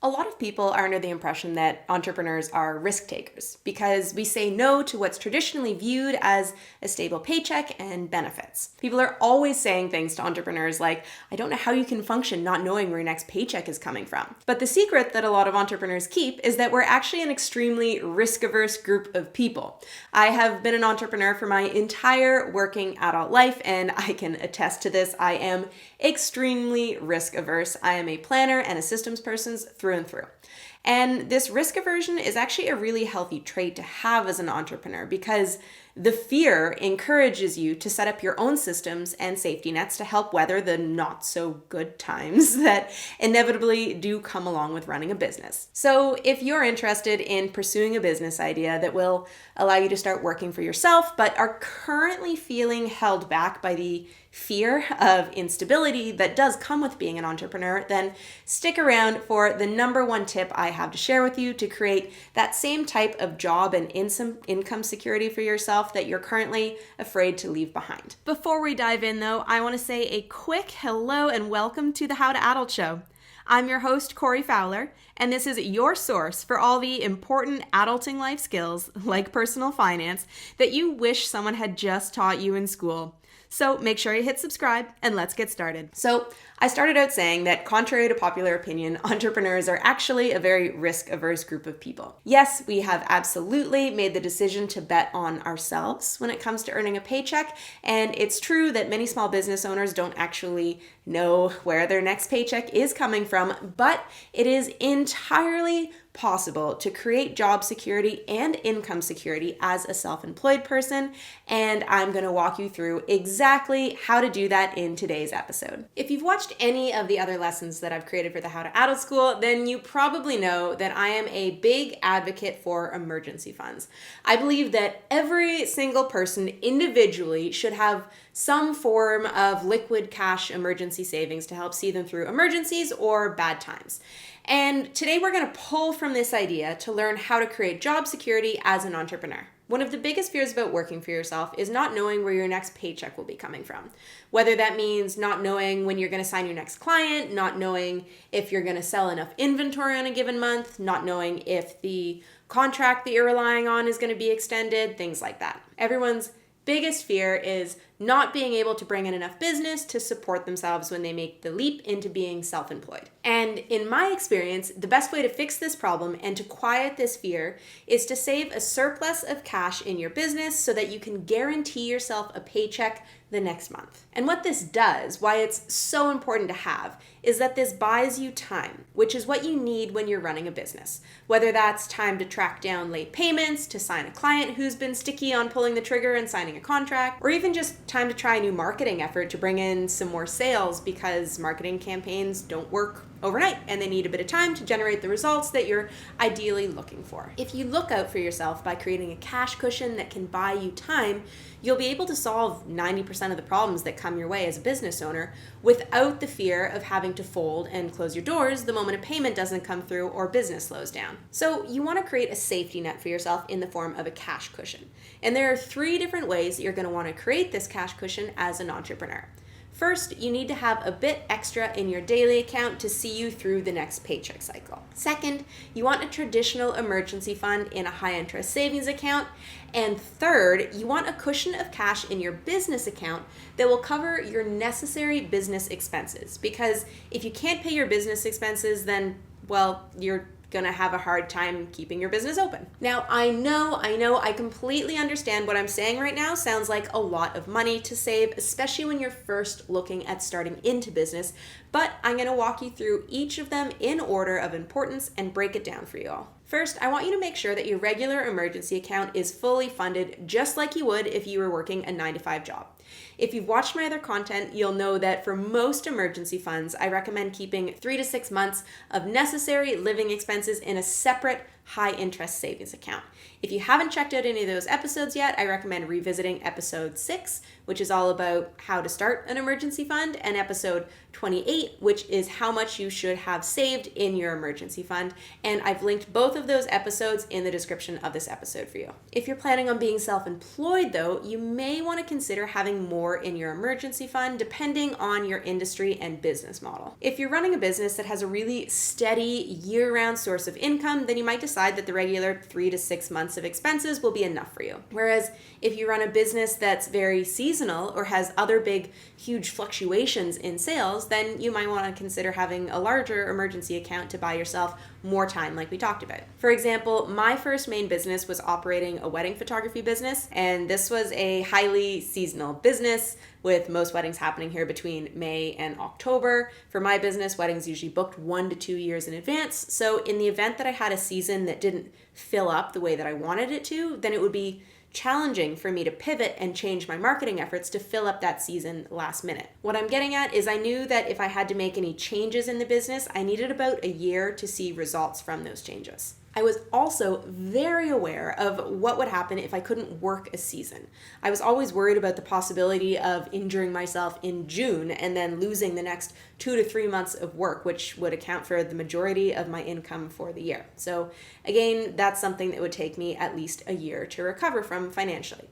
A lot of people are under the impression that entrepreneurs are risk takers because we say no to what's traditionally viewed as a stable paycheck and benefits. People are always saying things to entrepreneurs like, I don't know how you can function not knowing where your next paycheck is coming from. But the secret that a lot of entrepreneurs keep is that we're actually an extremely risk-averse group of people. I have been an entrepreneur for my entire working adult life, and I can attest to this. I am extremely risk-averse. I am a planner and a systems person through and through. And this risk aversion is actually a really healthy trait to have as an entrepreneur because the fear encourages you to set up your own systems and safety nets to help weather the not so good times that inevitably do come along with running a business. So if you're interested in pursuing a business idea that will allow you to start working for yourself, but are currently feeling held back by the fear of instability that does come with being an entrepreneur, then stick around for the number one tip I have to share with you to create that same type of job and income security for yourself that you're currently afraid to leave behind. Before we dive in though, I want to say a quick hello and welcome to the How to Adult Show. I'm your host, Corey Fowler, and this is your source for all the important adulting life skills, like personal finance, that you wish someone had just taught you in school. So make sure you hit subscribe and let's get started. So I started out saying that contrary to popular opinion, entrepreneurs are actually a very risk-averse group of people. Yes, we have absolutely made the decision to bet on ourselves when it comes to earning a paycheck, and it's true that many small business owners don't actually know where their next paycheck is coming from, but it is entirely possible to create job security and income security as a self-employed person, and I'm going to walk you through exactly how to do that in today's episode. If you've watched any of the other lessons that I've created for the How to Adult School, then you probably know that I am a big advocate for emergency funds. I believe that every single person individually should have some form of liquid cash emergency savings to help see them through emergencies or bad times. And today we're going to pull from this idea to learn how to create job security as an entrepreneur. One of the biggest fears about working for yourself is not knowing where your next paycheck will be coming from. Whether that means not knowing when you're going to sign your next client, not knowing if you're going to sell enough inventory on a given month, not knowing if the contract that you're relying on is going to be extended, things like that. Everyone's biggest fear is not being able to bring in enough business to support themselves when they make the leap into being self-employed. And in my experience, the best way to fix this problem and to quiet this fear is to save a surplus of cash in your business so that you can guarantee yourself a paycheck the next month. And what this does, why it's so important to have, is that this buys you time, which is what you need when you're running a business. Whether that's time to track down late payments, to sign a client who's been sticky on pulling the trigger and signing a contract, or even just time to try a new marketing effort to bring in some more sales because marketing campaigns don't work overnight and they need a bit of time to generate the results that you're ideally looking for. If you look out for yourself by creating a cash cushion that can buy you time, you'll be able to solve 90% of the problems that come your way as a business owner without the fear of having to fold and close your doors the moment a payment doesn't come through or business slows down. So you want to create a safety net for yourself in the form of a cash cushion. And there are 3 different ways that you're going to want to create this cash cushion as an entrepreneur. First, you need to have a bit extra in your daily account to see you through the next paycheck cycle. Second, you want a traditional emergency fund in a high-interest savings account. And third, you want a cushion of cash in your business account that will cover your necessary business expenses. Because if you can't pay your business expenses, then, well, you're gonna have a hard time keeping your business open. Now, I know, I completely understand what I'm saying right now sounds like a lot of money to save, especially when you're first looking at starting into business, but I'm gonna walk you through each of them in order of importance and break it down for you all. First, I want you to make sure that your regular emergency account is fully funded just like you would if you were working a 9-to-5 job. If you've watched my other content, you'll know that for most emergency funds, I recommend keeping 3 to 6 months of necessary living expenses in a separate high-interest savings account. If you haven't checked out any of those episodes yet, I recommend revisiting episode 6, which is all about how to start an emergency fund, and episode 28, which is how much you should have saved in your emergency fund. And I've linked both of those episodes in the description of this episode for you. If you're planning on being self-employed though, you may want to consider having more more in your emergency fund depending on your industry and business model. If you're running a business that has a really steady year-round source of income, then you might decide that the regular 3 to 6 months of expenses will be enough for you. Whereas if you run a business that's very seasonal or has other big, huge fluctuations in sales, then you might want to consider having a larger emergency account to buy yourself more time, like we talked about. For example, my first main business was operating a wedding photography business, and this was a highly seasonal business with most weddings happening here between May and October. For my business, weddings usually booked 1 to 2 years in advance. So in the event that I had a season that didn't fill up the way that I wanted it to, then it would be challenging for me to pivot and change my marketing efforts to fill up that season last minute. What I'm getting at is I knew that if I had to make any changes in the business, I needed about a year to see results from those changes. I was also very aware of what would happen if I couldn't work a season. I was always worried about the possibility of injuring myself in June and then losing the next 2 to 3 months of work, which would account for the majority of my income for the year. So again, that's something that would take me at least a year to recover from financially.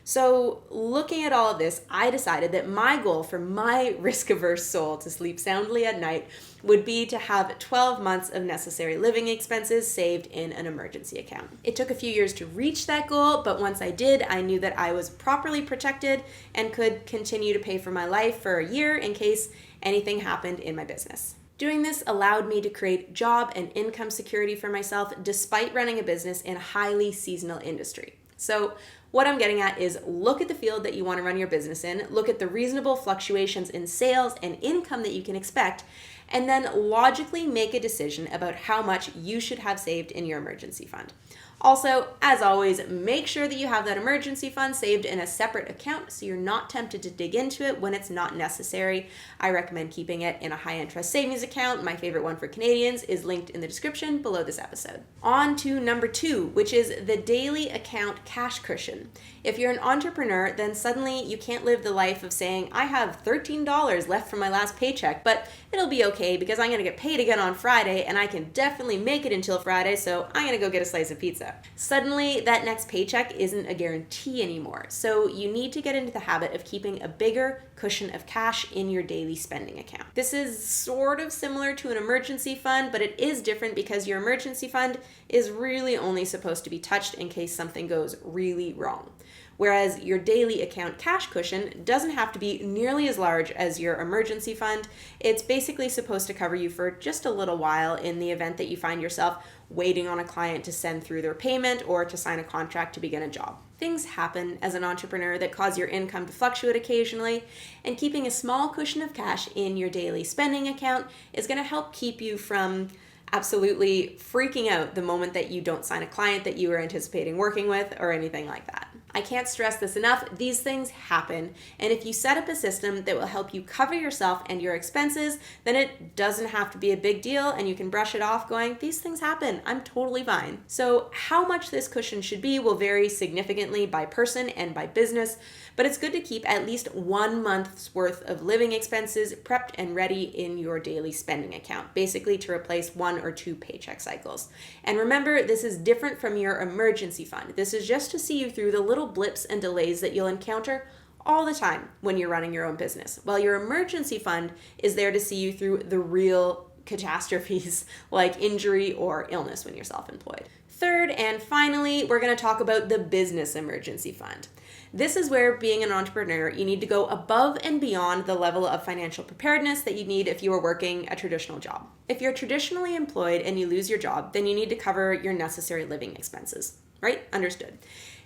So looking at all of this, I decided that my goal for my risk-averse soul to sleep soundly at night would be to have 12 months of necessary living expenses saved in an emergency account. It took a few years to reach that goal, but once I did, I knew that I was properly protected and could continue to pay for my life for a year in case anything happened in my business. Doing this allowed me to create job and income security for myself despite running a business in a highly seasonal industry. So what I'm getting at is look at the field that you want to run your business in, look at the reasonable fluctuations in sales and income that you can expect, and then logically make a decision about how much you should have saved in your emergency fund. Also, as always, make sure that you have that emergency fund saved in a separate account so you're not tempted to dig into it when it's not necessary. I recommend keeping it in a high interest savings account. My favorite one for Canadians is linked in the description below this episode. On to number 2, which is the daily account cash cushion. If you're an entrepreneur, then suddenly you can't live the life of saying, I have $13 left from my last paycheck, but it'll be okay because I'm going to get paid again on Friday and I can definitely make it until Friday, so I'm going to go get a slice of pizza. Suddenly, that next paycheck isn't a guarantee anymore, so you need to get into the habit of keeping a bigger cushion of cash in your daily spending account. This is sort of similar to an emergency fund, but it is different because your emergency fund is really only supposed to be touched in case something goes really wrong. Whereas your daily account cash cushion doesn't have to be nearly as large as your emergency fund. It's basically supposed to cover you for just a little while in the event that you find yourself waiting on a client to send through their payment or to sign a contract to begin a job. Things happen as an entrepreneur that cause your income to fluctuate occasionally, and keeping a small cushion of cash in your daily spending account is going to help keep you from absolutely freaking out the moment that you don't sign a client that you were anticipating working with or anything like that. I can't stress this enough. These things happen. And if you set up a system that will help you cover yourself and your expenses, then it doesn't have to be a big deal and you can brush it off going, these things happen. I'm totally fine. So how much this cushion should be will vary significantly by person and by business, but it's good to keep at least 1 month's worth of living expenses prepped and ready in your daily spending account, basically to replace 1 or 2 paycheck cycles. And remember, this is different from your emergency fund. This is just to see you through the little blips and delays that you'll encounter all the time when you're running your own business, while your emergency fund is there to see you through the real catastrophes like injury or illness when you're self-employed. Third and finally, we're going to talk about the business emergency fund. This is where, being an entrepreneur, you need to go above and beyond the level of financial preparedness that you need if you were working a traditional job. If you're traditionally employed and you lose your job, then you need to cover your necessary living expenses, right? Understood.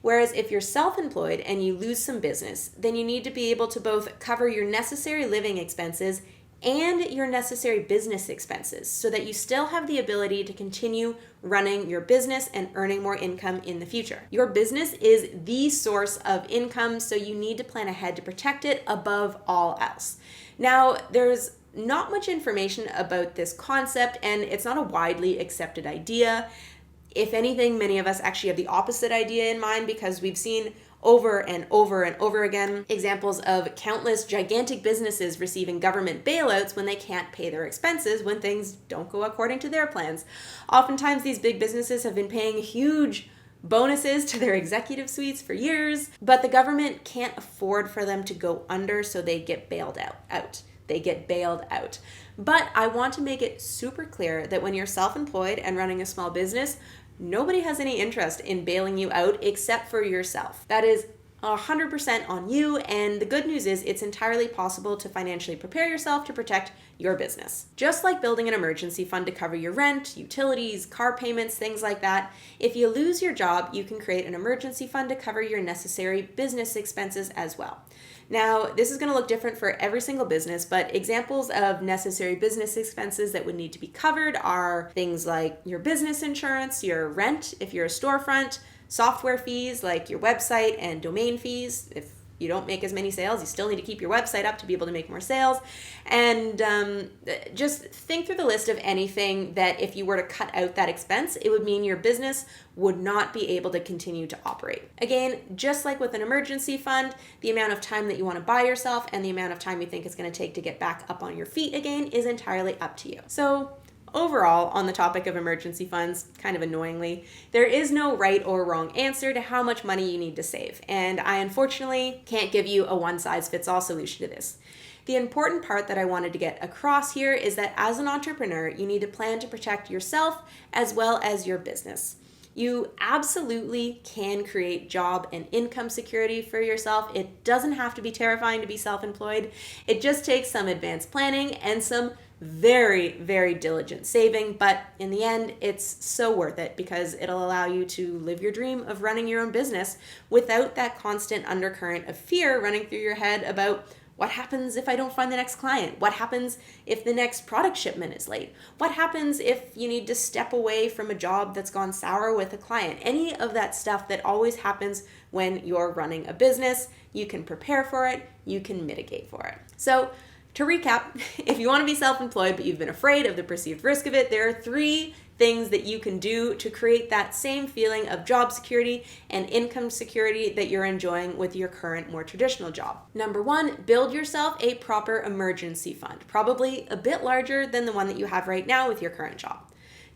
Whereas if you're self-employed and you lose some business, then you need to be able to both cover your necessary living expenses and your necessary business expenses so that you still have the ability to continue running your business and earning more income in the future. Your business is the source of income, so you need to plan ahead to protect it above all else. Now, there's not much information about this concept, and it's not a widely accepted idea. If anything, many of us actually have the opposite idea in mind because we've seen over and over and over again examples of countless gigantic businesses receiving government bailouts when they can't pay their expenses when things don't go according to their plans. Oftentimes, these big businesses have been paying huge bonuses to their executive suites for years, but the government can't afford for them to go under, so they get bailed out. They get bailed out. But I want to make it super clear that when you're self-employed and running a small business, nobody has any interest in bailing you out except for yourself. That is 100% on you, and the good news is it's entirely possible to financially prepare yourself to protect your business. Just like building an emergency fund to cover your rent, utilities, car payments, things like that, if you lose your job, you can create an emergency fund to cover your necessary business expenses as well. Now, this is going to look different for every single business, but examples of necessary business expenses that would need to be covered are things like your business insurance, your rent if you're a storefront, software fees like your website and domain fees. If you don't make as many sales, you still need to keep your website up to be able to make more sales. And just think through the list of anything that if you were to cut out that expense, it would mean your business would not be able to continue to operate. Again, just like with an emergency fund, the amount of time that you want to buy yourself and the amount of time you think it's going to take to get back up on your feet again is entirely up to you. So overall, on the topic of emergency funds, kind of annoyingly, there is no right or wrong answer to how much money you need to save, and I unfortunately can't give you a one-size-fits-all solution to this. The important part that I wanted to get across here is that as an entrepreneur, you need to plan to protect yourself as well as your business. You absolutely can create job and income security for yourself. It doesn't have to be terrifying to be self-employed. It just takes some advanced planning and some very, very diligent saving, but in the end, it's so worth it because it'll allow you to live your dream of running your own business without that constant undercurrent of fear running through your head about what happens if I don't find the next client? What happens if the next product shipment is late? What happens if you need to step away from a job that's gone sour with a client? Any of that stuff that always happens when you're running a business, you can prepare for it, you can mitigate for it. So to recap, if you want to be self-employed but you've been afraid of the perceived risk of it, there are 3 things that you can do to create that same feeling of job security and income security that you're enjoying with your current, more traditional job. Number 1, build yourself a proper emergency fund, probably a bit larger than the one that you have right now with your current job.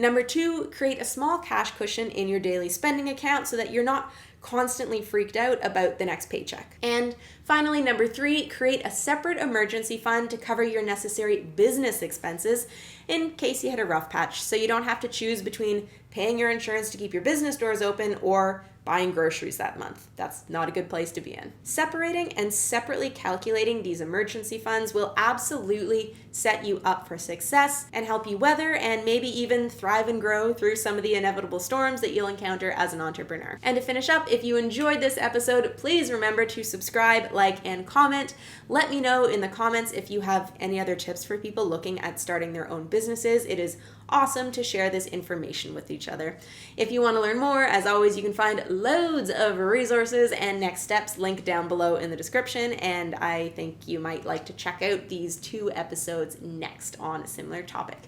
Number 2, create a small cash cushion in your daily spending account so that you're not constantly freaked out about the next paycheck. And finally, number 3, create a separate emergency fund to cover your necessary business expenses in case you hit a rough patch, so you don't have to choose between paying your insurance to keep your business doors open or buying groceries that month. That's not a good place to be in. Separating and separately calculating these emergency funds will absolutely set you up for success and help you weather and maybe even thrive and grow through some of the inevitable storms that you'll encounter as an entrepreneur. And to finish up, if you enjoyed this episode, please remember to subscribe, like, and comment. Let me know in the comments if you have any other tips for people looking at starting their own businesses. It is awesome to share this information with each other. If you want to learn more, as always, you can find loads of resources and next steps linked down below in the description, and I think you might like to check out these 2 episodes next on a similar topic.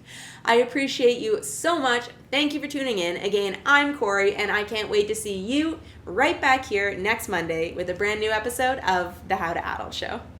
I appreciate you so much. Thank you for tuning in. Again, I'm Corey, and I can't wait to see you right back here next Monday with a brand new episode of the How to Adult Show.